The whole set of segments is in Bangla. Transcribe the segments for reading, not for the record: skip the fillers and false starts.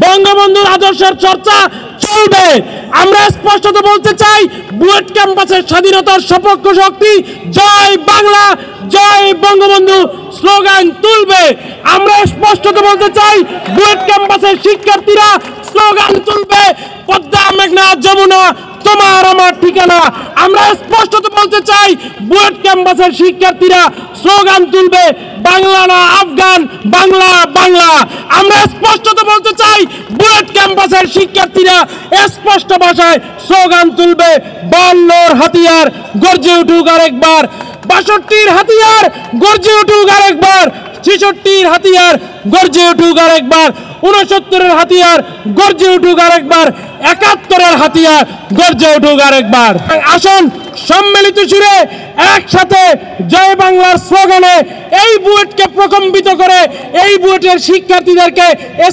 বঙ্গবন্ধুর আদর্শের চর্চা চলবে। আমরা স্পষ্টত বলতে চাই, বুয়েট ক্যাম্পাসের স্বাধীনতার সপক্ষ শক্তি জয় বাংলা, জয় বঙ্গবন্ধু স্লোগান তুলবে। আমরা স্পষ্টত বলতে চাই, বুয়েট ক্যাম্পাসের শিক্ষার্থীরা স্লোগান তুলবে, পদ্মা মেঘনা যমুনা তোমার আমার ঠিকানা। আমরা স্পষ্টত বলতে চাই, বুয়েট ক্যাম্পাসের শিক্ষার্থীরা স্লোগান তুলবে, বাংলা না আফগান, বাংলা বাংলা। আমরা স্পষ্টত বলতে চাই, বুয়েট ক্যাম্পাসের শিক্ষার্থীরা স্পষ্ট ভাষায় স্লোগান তুলবে, 52 হাতিয়ার গর্জে উঠুক আরেকবার, 62 হাতিয়ার গর্জে উঠুক আরেকবার, 66 হাতিয়ার গর্জে উঠুক আরেকবার, 69 হাতিয়ার গর্জে উঠুক আরেকবার, 71 হাতিয়ার গর্জে উঠুক আরেকবার। আসুন সম্মিলিত সুরে একসাথে জয় বাংলার স্লোগানে এই বুয়েটকে প্রকম্পিত করে, এই বুয়েটের শিক্ষার্থীদেরকে,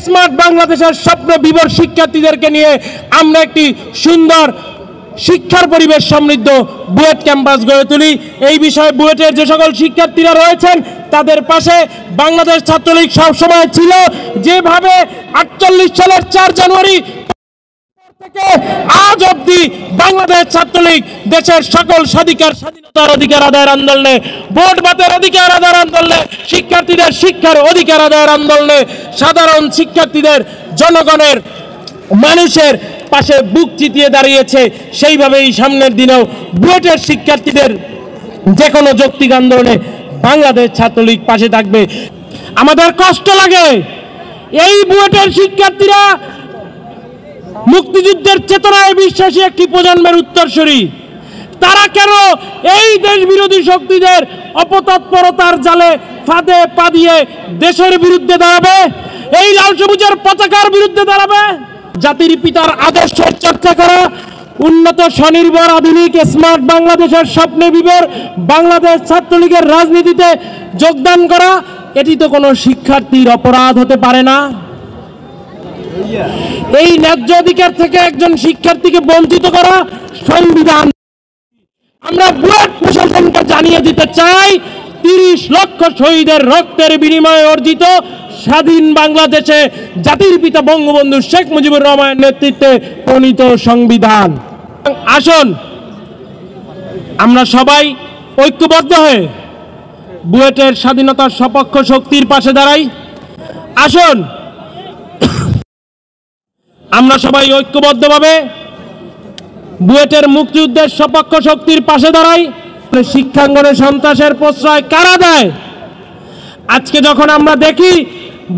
স্মার্ট বাংলাদেশের স্বপ্ন বিভোর শিক্ষার্থীদেরকে নিয়ে আমরা একটি সুন্দর শিক্ষার পরিবেশ সমৃদ্ধ বুয়েট ক্যাম্পাস গড়ে তুলি। এই বিষয়ে বুয়েটের যে সকল শিক্ষার্থীরা রয়েছেন তাদের পাশে বাংলাদেশ ছাত্রলীগ সবসময় ছিল। যেভাবে 48 সালের 4 জানুয়ারি থেকে আজ অবধি বাংলাদেশ ছাত্রলীগ দেশের সকল স্বাধীনতার অধিকার আদায়ের আন্দোলনে, ভোট বাতের অধিকার আদায়ের আন্দোলনে, শিক্ষার্থীদের শিক্ষার অধিকার আদায়ের আন্দোলনে, সাধারণ শিক্ষার্থীদের, জনগণের, মানুষের পাশে বুক চিতিয়ে দাঁড়িয়েছে, সেইভাবেই সামনের দিনেও বুয়েটের শিক্ষার্থীদের যে কোনো যৌক্তিক আন্দোলনে বাংলাদেশ ছাত্রলীগ পাশে থাকবে। আমাদের কষ্ট লাগে, এই বুয়েটের শিক্ষার্থীরা মুক্তিযুদ্ধের চেতনায় বিশ্বাসী একটি প্রজন্মের উত্তরসূরি। তারা কেন এই দেশ বিরোধী শক্তিদের অপতৎপরতার জালে ফাঁদে পা দিয়ে দেশের বিরুদ্ধে দাঁড়াবে, এই লাল সবুজের পতাকার বিরুদ্ধে দাঁড়াবে? জাতির পিতার আদর্শের চর্চা করা, উন্নত স্বনির্ভর আধুনিক স্মার্ট বাংলাদেশের স্বপ্নে বিভোর বাংলাদেশ ছাত্রলীগের রাজনীতিতে যোগদান করা, এটি তো কোনো শিক্ষার্থীর অপরাধ হতে পারে না। এই ন্যায্য অধিকার থেকে একজন শিক্ষার্থীকে বঞ্চিত করা সংবিধান। আমরা বুয়েট প্রশাসনকে জানিয়ে দিতে চাই, 30 লক্ষ শহীদের রক্তের বিনিময়ে অর্জিত স্বাধীন বাংলাদেশে জাতির পিতা বঙ্গবন্ধু শেখ মুজিবুর রহমানের নেতৃত্বে প্রণীত সংবিধান। আসুন আমরা সবাই ঐক্যবদ্ধ হয়ে বুয়েটের স্বাধীনতার সপক্ষ শক্তির পাশে দাঁড়াই। আসুন আমরা সবাই ঐক্যবদ্ধভাবে বুয়েটের মুক্তিযুদ্ধের সপক্ষ শক্তির পাশে দাঁড়াই। শিক্ষাঙ্গনে সন্ত্রাসের প্রশ্রয় কারা দেয়? আজকে যখন আমরা দেখি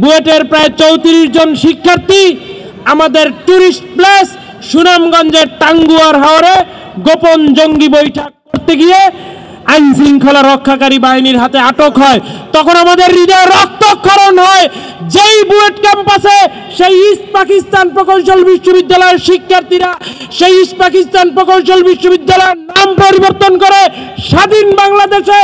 বুয়েটের প্রায় 34 জন শিক্ষার্থী আমাদের টুরিস্ট প্লেস সুনামগঞ্জের টাঙ্গুয়ার হাওরে গোপন জঙ্গি বৈঠক করতে গিয়ে আইন শৃঙ্খলা রক্ষাকারী বাহিনীর হাতে আটক হয়, তখন আমাদের হৃদয়ে রক্তক্ষরণ হয়। যেই বুয়েট ক্যাম্পাসে সেই ইস্ট পাকিস্তান প্রকৌশল বিশ্ববিদ্যালয়ের শিক্ষার্থীরা সেই ইস্ট পাকিস্তান প্রকৌশল বিশ্ববিদ্যালয়ের নাম পরিবর্তন করে স্বাধীন বাংলাদেশে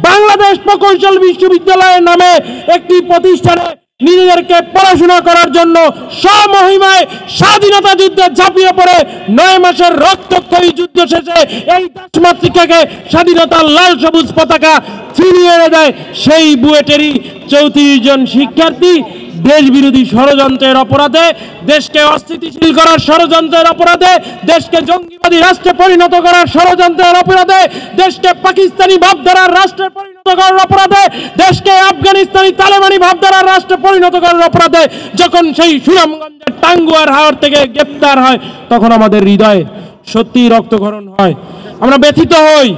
বাংলাদেশ প্রকৌশল বিশ্ববিদ্যালয়ের নামে একটি প্রতিষ্ঠানে নিজেদেরকে পড়াশোনা করার জন্য স্বমহিমায় স্বাধীনতা যুদ্ধে ঝাঁপিয়ে পড়ে 9 মাসের রক্তক্ষয়ী যুদ্ধ শেষে এই দেশমাতৃকাকে স্বাধীনতার লাল সবুজ পতাকা ছিনিয়ে এনে দেয় সেই বুয়েটেরই 34 জন শিক্ষার্থী দেশ বিরোধী ষড়যন্ত্রের অপরাধে, দেশকে অস্থিতিশীল করার ষড়যন্ত্রের অপরাধে, দেশকে জঙ্গিবাদী রাষ্ট্রে পরিণত করার ষড়যন্ত্রের অপরাধে, দেশকে পাকিস্তানি ভাবধারার রাষ্ট্রে পরিণত করার অপরাধে, দেশকে আফগানিস্তানি তালেবানি ভাবধারার রাষ্ট্রে পরিণত করার অপরাধে যখন সেই সুনামগঞ্জের টাঙ্গুয়ার হাওর থেকে গ্রেপ্তার হয়, তখন আমাদের হৃদয়ে সত্যিই রক্তক্ষরণ হয়, আমরা ব্যথিত হই।